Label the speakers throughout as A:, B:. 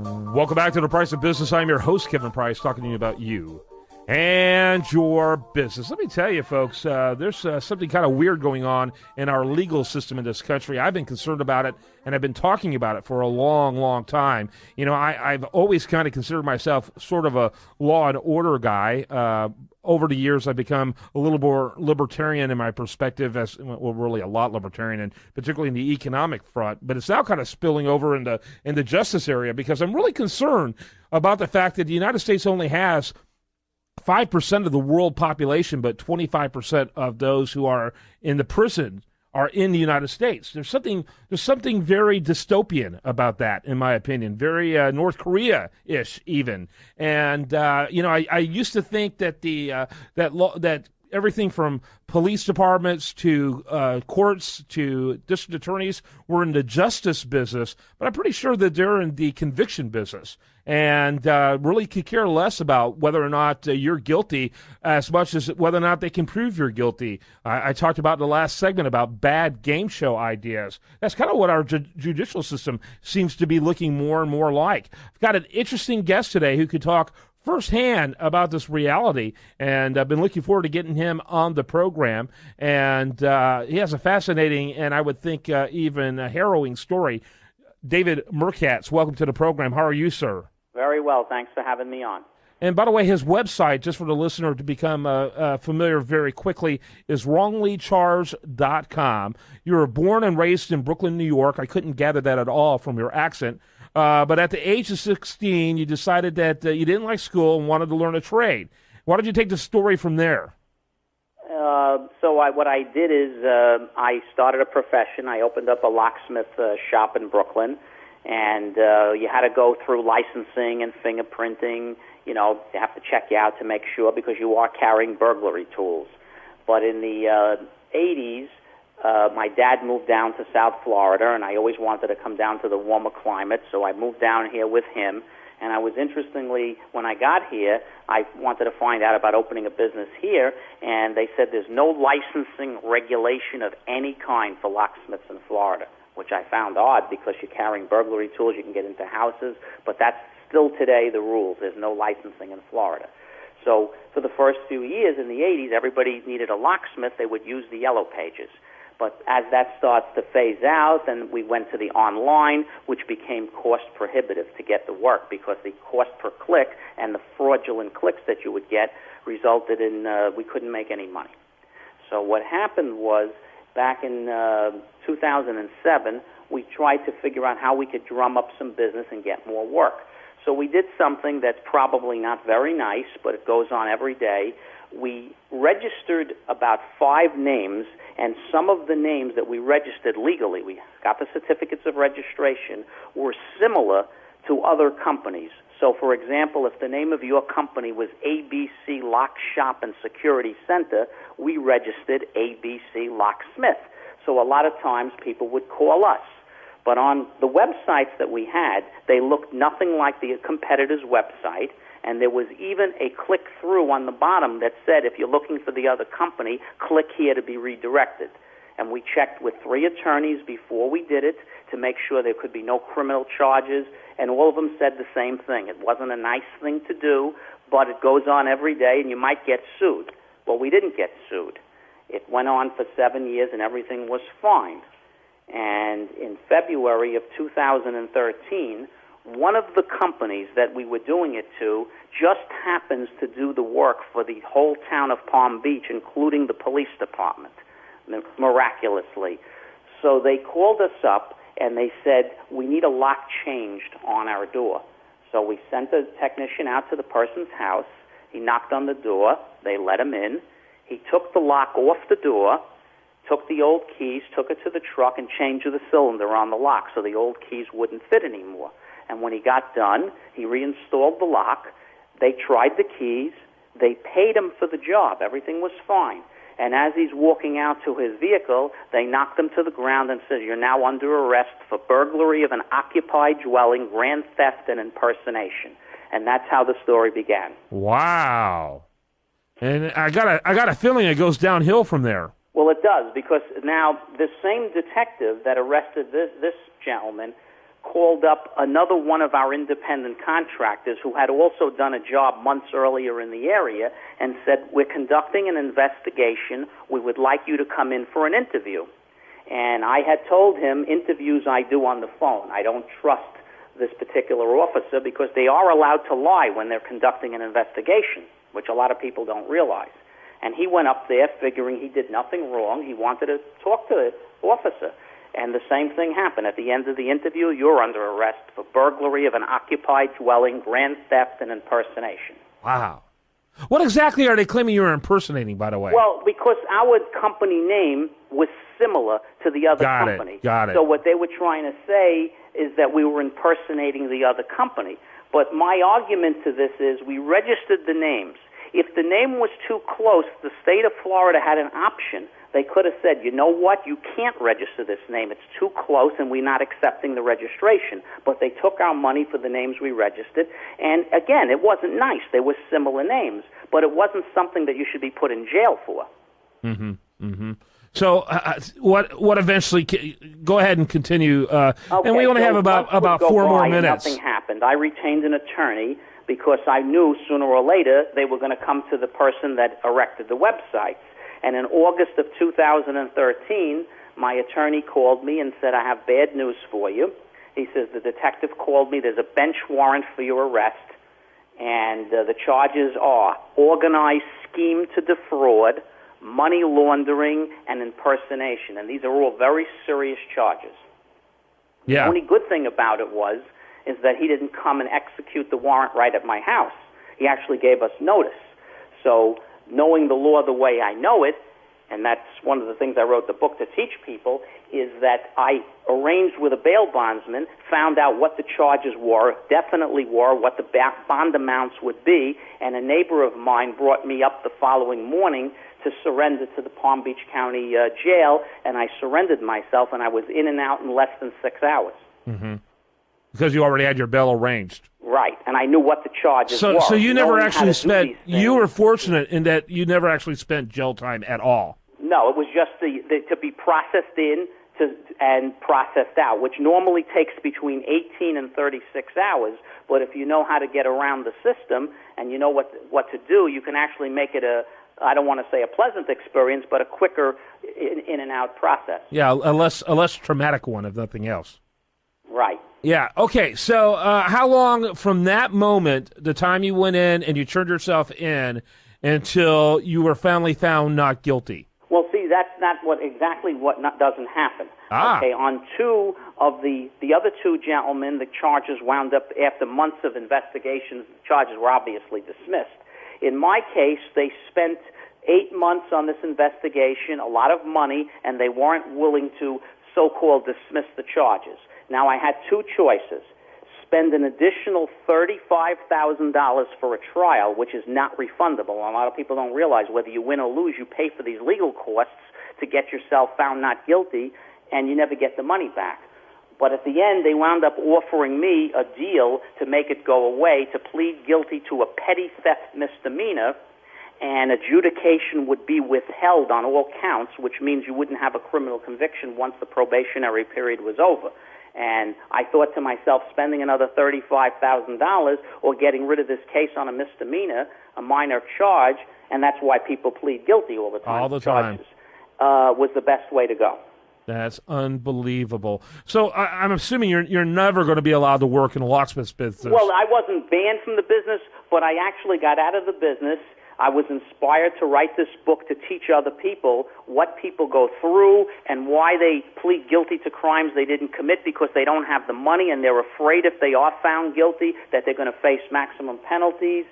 A: Welcome back to The Price of Business. I'm your host, Kevin Price, talking to you about you and your business. Let me tell you, folks, there's something kind of weird going on in our legal system in this country. I've been concerned about it, and I've been talking about it for a long, long time. You know, I've always kind of considered myself sort of a law and order guy. Over the years, I've become a little more libertarian in my perspective, really a lot libertarian, and particularly in the economic front. But it's now kind of spilling over in the justice area, because I'm really concerned about the fact that the United States only has 5% of the world population, but 25% of those who are in the prison are in the United States. There's something very dystopian about that, in my opinion, very North Korea-ish even. And I used to think that that everything from police departments to courts to district attorneys were in the justice business, but I'm pretty sure that they're in the conviction business, and really could care less about whether or not you're guilty as much as whether or not they can prove you're guilty. I talked about in the last segment about bad game show ideas. That's kind of what our judicial system seems to be looking more and more like. I've got an interesting guest today who could talk firsthand about this reality, and I've been looking forward to getting him on the program. And he has a fascinating and I would think even a harrowing story. David Merkatz, welcome to the program. How are you, sir?
B: Very well. Thanks for having me on.
A: And by the way, his website, just for the listener to become familiar very quickly, is wronglycharged.com. You were born and raised in Brooklyn, New York. I couldn't gather that at all from your accent. But at the age of 16, you decided that you didn't like school and wanted to learn a trade. Why did you take the story from there?
B: What I did is I started a profession. I opened up a locksmith shop in Brooklyn, and you had to go through licensing and fingerprinting. You know, they have to check you out to make sure, because you are carrying burglary tools. But in the 80s, my dad moved down to South Florida, and I always wanted to come down to the warmer climate, so I moved down here with him. And I was, interestingly, when I got here, I wanted to find out about opening a business here, and they said there's no licensing regulation of any kind for locksmiths in Florida, which I found odd, because you're carrying burglary tools, you can get into houses, but that's still today the rules. There's no licensing in Florida. So for the first few years in the 80s, everybody needed a locksmith. They would use the Yellow Pages. But as that starts to phase out, then we went to the online, which became cost prohibitive to get the work, because the cost per click and the fraudulent clicks that you would get resulted in we couldn't make any money. So what happened was, back in 2007, we tried to figure out how we could drum up some business and get more work. So we did something that's probably not very nice, but it goes on every day. We registered about 5 names, and some of the names that we registered legally, we got the certificates of registration, were similar to other companies. So, for example, if the name of your company was ABC Lock Shop and Security Center, we registered ABC Locksmith. So a lot of times people would call us. But on the websites that we had, they looked nothing like the competitor's website, and there was even a click-through on the bottom that said, if you're looking for the other company, click here to be redirected. And we checked with 3 attorneys before we did it to make sure there could be no criminal charges, and all of them said the same thing. It wasn't a nice thing to do, but it goes on every day, and you might get sued. Well, we didn't get sued. It went on for 7 years, and everything was fine. And in February of 2013, one of the companies that we were doing it to just happens to do the work for the whole town of Palm Beach, including the police department, miraculously. So they called us up, and they said, we need a lock changed on our door. So we sent a technician out to the person's house. He knocked on the door. They let him in. He took the lock off the door, took the old keys, took it to the truck, and changed the cylinder on the lock so the old keys wouldn't fit anymore. And when he got done, he reinstalled the lock. They tried the keys. They paid him for the job. Everything was fine. And as he's walking out to his vehicle, they knocked him to the ground and said, you're now under arrest for burglary of an occupied dwelling, grand theft, and impersonation. And that's how the story began.
A: Wow. And I got a feeling it goes downhill from there.
B: Well, it does, because now the same detective that arrested this gentleman called up another one of our independent contractors who had also done a job months earlier in the area and said, we're conducting an investigation. We would like you to come in for an interview. And I had told him, interviews I do on the phone. I don't trust this particular officer because they are allowed to lie when they're conducting an investigation, which a lot of people don't realize. And he went up there figuring he did nothing wrong. He wanted to talk to the officer. And the same thing happened. At the end of the interview, you're under arrest for burglary of an occupied dwelling, grand theft, and impersonation.
A: Wow. What exactly are they claiming you're impersonating, by the way?
B: Well, because our company name was similar to the other company.
A: Got it.
B: So what they were trying to say is that we were impersonating the other company. But my argument to this is we registered the names. If the name was too close, the state of Florida had an option. They could have said, you know what, you can't register this name. It's too close, and we're not accepting the registration. But they took our money for the names we registered. And, again, it wasn't nice. They were similar names. But it wasn't something that you should be put in jail for.
A: Mm-hmm. Mm-hmm. So what eventually, go ahead and continue.
B: Okay,
A: and we only have about 4 more minutes.
B: Nothing happened. I retained an attorney because I knew sooner or later they were going to come to the person that erected the websites. And in August of 2013, my attorney called me and said, I have bad news for you. He says, the detective called me. There's a bench warrant for your arrest. And the charges are organized scheme to defraud, money laundering, and impersonation. And these are all very serious charges.
A: Yeah.
B: The only good thing about it is that he didn't come and execute the warrant right at my house. He actually gave us notice. So knowing the law the way I know it, and that's one of the things I wrote the book to teach people, is that I arranged with a bail bondsman, found out what the charges were, definitely were, what the bond amounts would be, and a neighbor of mine brought me up the following morning to surrender to the Palm Beach County jail, and I surrendered myself, and I was in and out in less than 6 hours.
A: Mm-hmm. Because you already had your bail arranged.
B: Right, and I knew what the charges were.
A: So you never actually spent, you were fortunate in that you never actually spent jail time at all.
B: No, it was just to be processed in and processed out, which normally takes between 18 and 36 hours. But if you know how to get around the system and you know what to do, you can actually make it I don't want to say a pleasant experience, but a quicker in and out process.
A: Yeah, a less traumatic one, if nothing else.
B: Right.
A: Yeah, okay, so how long from that moment, the time you went in and you turned yourself in, until you were finally found not guilty?
B: Well, see, that's not exactly what doesn't happen. Okay, on two of the other two gentlemen, the charges wound up, after months of investigations, the charges were obviously dismissed. In my case, they spent 8 months on this investigation, a lot of money, and they weren't willing to so-called dismiss the charges. Now, I had two choices. Spend an additional $35,000 for a trial, which is not refundable. A lot of people don't realize whether you win or lose, you pay for these legal costs to get yourself found not guilty, and you never get the money back. But at the end, they wound up offering me a deal to make it go away, to plead guilty to a petty theft misdemeanor, and adjudication would be withheld on all counts, which means you wouldn't have a criminal conviction once the probationary period was over. And I thought to myself, spending another $35,000 or getting rid of this case on a misdemeanor, a minor charge, and that's why people plead guilty all the time.
A: All the time.
B: Was the best way to go.
A: That's unbelievable. So I'm assuming you're never going to be allowed to work in the locksmith's business.
B: Well, I wasn't banned from the business, but I actually got out of the business. I was inspired to write this book to teach other people what people go through and why they plead guilty to crimes they didn't commit because they don't have the money and they're afraid if they are found guilty that they're going to face maximum penalties.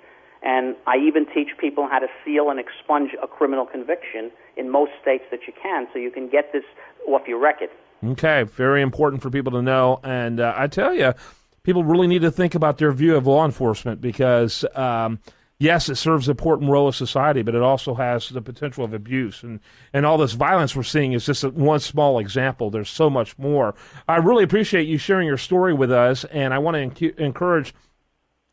B: And I even teach people how to seal and expunge a criminal conviction in most states that you can, so you can get this off your record. Okay,
A: very important for people to know. And I tell you, people really need to think about their view of law enforcement because yes, it serves an important role of society, but it also has the potential of abuse. And all this violence we're seeing is just one small example. There's so much more. I really appreciate you sharing your story with us, and I want to encourage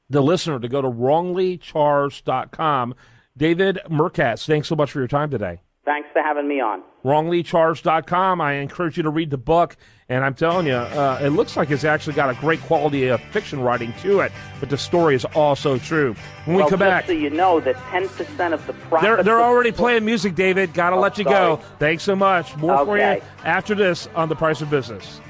A: the listener to go to wronglycharged.com. David Merkatz, thanks so much for your time today.
B: Thanks for having me on.
A: WronglyCharged.com. I encourage you to read the book, and I'm telling you, it looks like it's actually got a great quality of fiction writing to it, but the story is also true. When we come back,
B: so you know that 10% of the profits...
A: They're already playing music, David. Got to let you go. Thanks so much. More for you after this on The Price of Business.